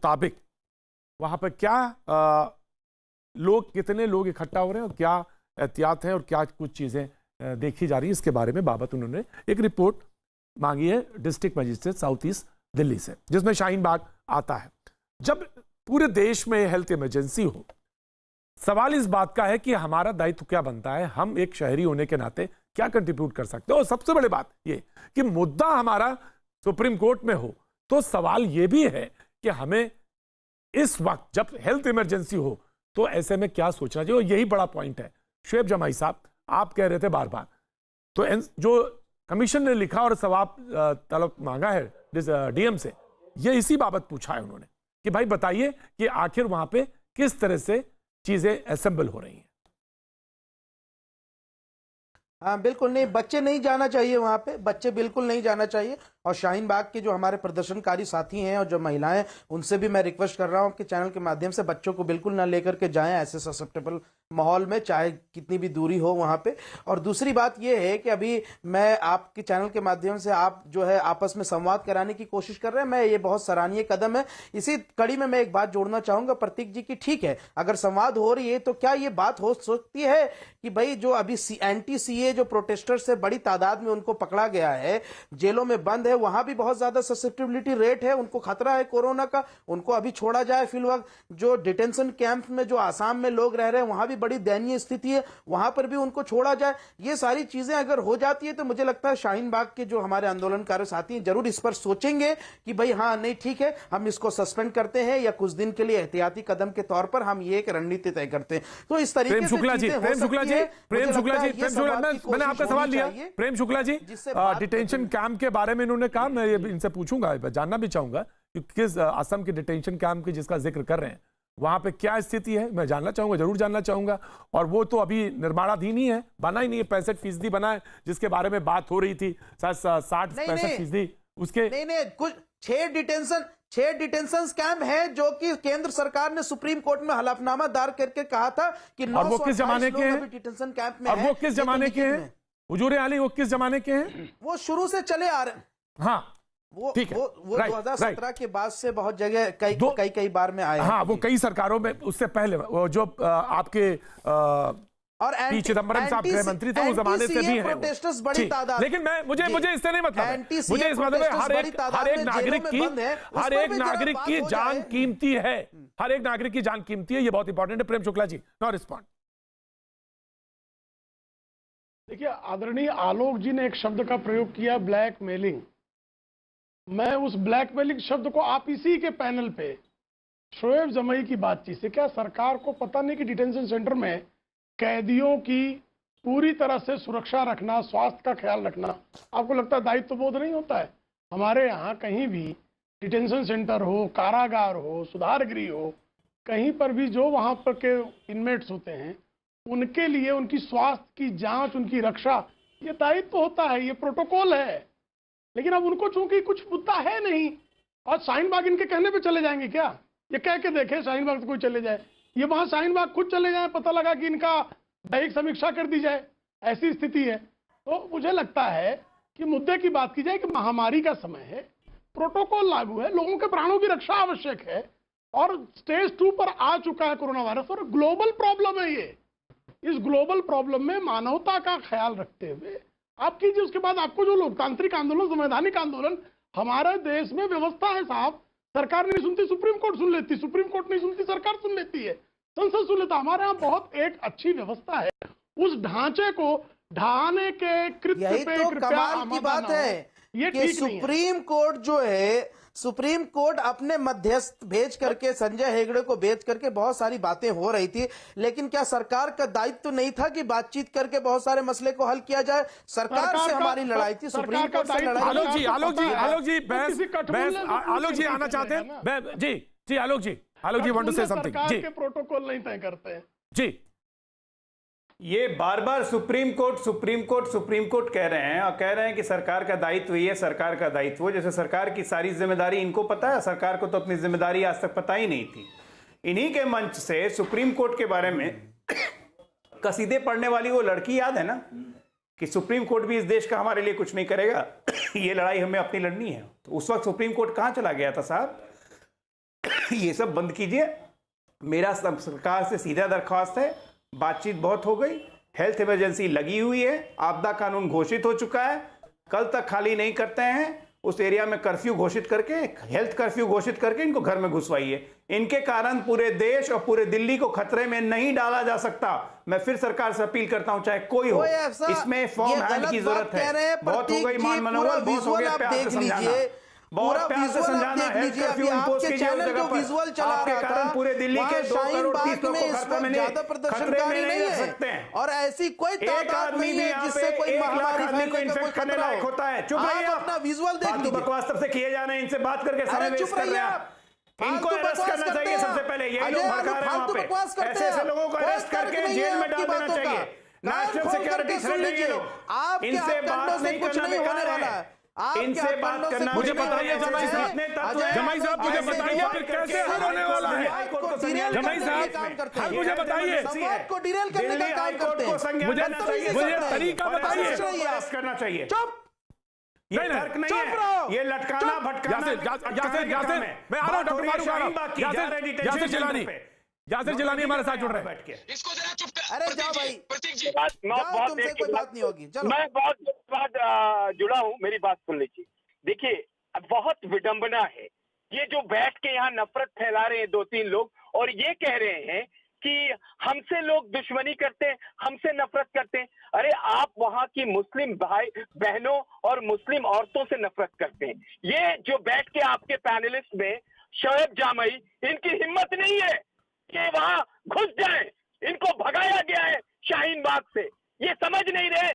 मुताबिक वहां पर क्या लोग, कितने लोग इकट्ठा हो रहे हैं और क्या एहतियात है और क्या कुछ चीजें देखी जा रही है, इसके बारे में बाबत उन्होंने एक रिपोर्ट मांगी है district magistrate south east Delhi से, जिसमें शाहीन बाग आता है। जब पूरे देश में हेल्थ इमरजेंसी हो, सवाल इस बात का है कि हमारा दायित्व क्या बनता है, हम एक शहरी होने के नाते क्या कंट्रीब्यूट कर सकते हैं। और सबसे बड़ी बात ये कि मुद्दा हमारा सुप्रीम कोर्ट में हो, तो सवाल ये भी है कि हमें इस वक्त जब हेल्थ इमरजेंसी हो तो ऐसे में क्या सोचना चाहिए, और यही बड़ा पॉइंट है। शुएब जमाई साहब, आप कह रहे थे बार बार, तो जो कमीशन ने लिखा और सवाब तलब मांगा है डीएम से, ये इसी बाबत पूछा है उन्होंने कि भाई बताइए कि आखिर वहां पे किस तरह से चीजें असेंबल हो रही हैं। हाँ बिल्कुल नहीं, बच्चे नहीं जाना चाहिए वहां पे, बच्चे बिल्कुल नहीं जाना चाहिए। और शाहीन बाग के जो हमारे प्रदर्शनकारी साथी हैं और जो महिलाएं, उनसे भी मैं रिक्वेस्ट कर रहा हूं कि चैनल के माध्यम से बच्चों को बिल्कुल ना लेकर के जाएं ऐसे ससेप्टेबल माहौल में, चाहे कितनी भी दूरी हो वहां पे। और दूसरी बात यह है कि अभी मैं आपके चैनल के माध्यम से आप जो है आपस में संवाद कराने की कोशिश कर रहे हैं, मैं ये बहुत सराहनीय कदम है। इसी कड़ी में मैं एक बात जोड़ना चाहूंगा प्रतीक जी की, ठीक है अगर संवाद हो रही है तो क्या ये बात हो सकती है कि भाई जो अभी एंटी सीए जो प्रोटेस्टर्स है बड़ी तादाद में उनको पकड़ा गया है, जेलों में बंद है, वहां भी बहुत ज्यादा ससेप्टिबिलिटी रेट है, उनको खतरा है कोरोना का, उनको अभी छोड़ा जाए। फिलहाल जो डिटेंशन कैंप में जो आसाम में लोग रह रहे हैं वहां भी बड़ी दयनीय स्थिति है, वहां पर भी उनको छोड़ा जाए। ये सारी चीजें अगर हो जाती है तो मुझे लगता है शाहीन बाग के जो हमारे आंदोलनकारी साथी हैं जरूर इस पर सोचेंगे कि भाई हाँ नहीं ठीक है, हम इसको सस्पेंड करते हैं या कुछ दिन के लिए एहतियाती कदम के तौर पर हम ये एक रणनीति तय करते हैं। तो इस तरीके से मैंने आपका सवाल लिया। प्रेम शुक्ला जी, डिटेंशन कैंप के बारे में इन्होंने कहा, मैं इनसे पूछूंगा, जानना भी चाहूंगा कि किस असम के डिटेंशन कैंप के जिसका जिक्र कर रहे हैं वहां पे क्या स्थिति है, मैं जानना चाहूंगा, जरूर जानना चाहूंगा। और वो तो अभी निर्माणाधीन ही है, बना ही नहीं है, 65% बना है, जिसके बारे में बात हो रही थी, 60-65% उसके नहीं कुछ 6 डिटेंशन कैंप है जो कि केंद्र सरकार ने सुप्रीम कोर्ट में हलफनामा दायर करके कहा था कि 928 वो किस जमाने के हैं डिटेंशन कैंप में, और वो किस जमाने के हैं हुजूर आली, वो किस जमाने के हैं? वो शुरू से चले आ रहे हैं। हाँ वो 2017 के बाद से बहुत जगह कई बार में आए। हाँ वो कई सरकारों में, उससे पहले वो जो आपके और पी चिदम्बरम साहब गृह मंत्री थे उस जमाने से भी है बड़ी तादाद। लेकिन मुझे इससे नहीं मतलब, मुझे इस मतलब हर एक नागरिक की जान कीमती है, हर एक नागरिक की जान कीमती है, ये बहुत इंपॉर्टेंट है। Prem Shukla ji, no respond. देखिए आदरणीय आलोक जी ने एक शब्द का प्रयोग किया, ब्लैकमेलिंग। मैं उस ब्लैकमेलिंग शब्द को आप इसी के पैनल पे शोएब जमई की बातचीत से, क्या सरकार को पता नहीं कि डिटेंशन सेंटर में कैदियों की पूरी तरह से सुरक्षा रखना, स्वास्थ्य का ख्याल रखना, आपको लगता है दायित्व बोध नहीं होता है? हमारे यहाँ कहीं भी डिटेंशन सेंटर हो, कारागार हो, सुधार गृह हो, कहीं पर भी जो वहाँ पर के इनमेट्स होते हैं उनके लिए उनकी स्वास्थ्य की जांच, उनकी रक्षा, ये दायित्व होता है, ये प्रोटोकॉल है। लेकिन अब उनको चूंकि कुछ मुद्दा है नहीं, और शाहीन बाग इनके कहने पे चले जाएंगे क्या? ये कह के देखे शाहीन बाग से कोई चले जाए, ये वहां शाहीन बाग खुद चले जाए, पता लगा कि इनका दैहिक समीक्षा कर दी जाए, ऐसी स्थिति है। तो मुझे लगता है कि मुद्दे की बात की जाए कि महामारी का समय है, प्रोटोकॉल लागू है, लोगों के प्राणों की रक्षा आवश्यक है, और स्टेज 2 पर आ चुका है कोरोना वायरस, और ग्लोबल प्रॉब्लम है ये। इस ग्लोबल प्रॉब्लम में मानवता का ख्याल रखते हुए आप कीजिए। उसके बाद आपको जो लोकतांत्रिक आंदोलन, संवैधानिक आंदोलन, हमारे देश में व्यवस्था है साहब, सरकार नहीं सुनती सुप्रीम कोर्ट सुन लेती, सुप्रीम कोर्ट नहीं सुनती सरकार सुन लेती है, संसद सुन लेता। हमारे यहाँ बहुत एक अच्छी व्यवस्था है, उस ढांचे को ढाने के कृत्य यही पे तो कमाल की बात है ये कि सुप्रीम कोर्ट जो है, सुप्रीम कोर्ट अपने मध्यस्थ भेज करके, संजय हेगड़े को भेज करके बहुत सारी बातें हो रही थी, लेकिन क्या सरकार का दायित्व नहीं था कि बातचीत करके बहुत सारे मसले को हल किया जाए? सरकार से हमारी लड़ाई थी, सुप्रीम कोर्ट से लड़ाई। आलोक जी आना चाहते हैं? जी आलोक जी वांट टू से समथिंग जी। के प्रोटोकॉल नहीं तय करते हैं जी। ये बार बार सुप्रीम कोर्ट कह रहे हैं, और कह रहे हैं कि सरकार का दायित्व ये, सरकार का दायित्व, जैसे सरकार की सारी जिम्मेदारी इनको पता है। सरकार को तो अपनी जिम्मेदारी आज तक पता ही नहीं थी। इन्हीं के मंच से सुप्रीम कोर्ट के बारे में कसीदे पढ़ने वाली वो लड़की याद है ना, कि सुप्रीम कोर्ट भी इस देश का हमारे लिए कुछ नहीं करेगा, ये लड़ाई हमें अपनी लड़नी है। तो उस वक्त सुप्रीम कोर्ट कहां चला गया था साहब? ये सब बंद कीजिए। मेरा सरकार से सीधा दरख्वास्त है, बातचीत बहुत हो गई, हेल्थ इमरजेंसी लगी हुई है, आपदा कानून घोषित हो चुका है, कल तक खाली नहीं करते हैं, उस एरिया में कर्फ्यू घोषित करके, हेल्थ कर्फ्यू घोषित करके इनको घर में घुसवाइए। इनके कारण पूरे देश और पूरे दिल्ली को खतरे में नहीं डाला जा सकता। मैं फिर सरकार से अपील करता हूं, चाहे कोई हो, इसमें फॉर्म हैंड की जरूरत है। बहुत हो गई मान मनोबल, बहुत हो गया प्यार से समझाना, बहुत प्यार से समझाना। हेल्थ कर्फ्यू इंपोज कीजिए उस जगह पर। आपके कारण पूरे दिल्ली के 2 करोड़ 30 लोग को खतरे में नहीं रह सकते हैं। और ऐसी कोई तादाद नहीं है जिससे कोई महामारी फैलने का कोई खतरा हो। होता है। चुप रहिए, आप अपना विजुअल देख लीजिए। बकवास तब से किए जा रहे हैं, इनसे बात करके समय वेस्ट कर रहे हैं। इनको अरेस्ट करना चाहिए सबसे पहले, यही लोग भड़का रहे हैं वहां पे। ऐसे ऐसे लोगों को अरेस्ट करके जेल में डाल देना चाहिए। नेशनल सिक्योरिटी थ्रेट है ये लोग। इनसे बात नहीं करना बेकार है, इनसे बात करना। मुझे बताइए जमाई साहब, जमाई साहब मुझे बताइए फिर कैसे हल होने वाला है? जमाई साहब हल मुझे बताइए, को डिरेल करने का काम करते हैं। मुझे तरीका बताइए। अरेस्ट करना चाहिए। चुप, ये तर्क नहीं है, ये लटकाना भटकाना। यासिर मैं आ रहा हूं, डॉक्टर फारूक आ रहा हूं। यासिर जिलानी हमारे साथ जुड़ रहे हैं। इसको जरा चुप कर। अरे जाओ भाई, प्रतीक जी, जाओ, तुमसे कोई बात नहीं होगी। चलो, मैं बहुत बाद जुड़ा हूँ, मेरी बात सुन लीजिए। देखिए, बहुत विडंबना है ये जो बैठ के यहाँ नफरत फैला रहे हैं 2-3 लोग, और ये कह रहे हैं कि हमसे लोग दुश्मनी करते हैं, हमसे नफरत करते हैं। अरे आप वहां की मुस्लिम भाई बहनों और मुस्लिम औरतों से नफरत करते हैं। ये जो बैठ के आपके पैनलिस्ट में शोएब जामई, इनकी हिम्मत नहीं है कि वहां घुस जाए। इनको भगाया गया है शाहीन बाग से, ये समझ नहीं रहे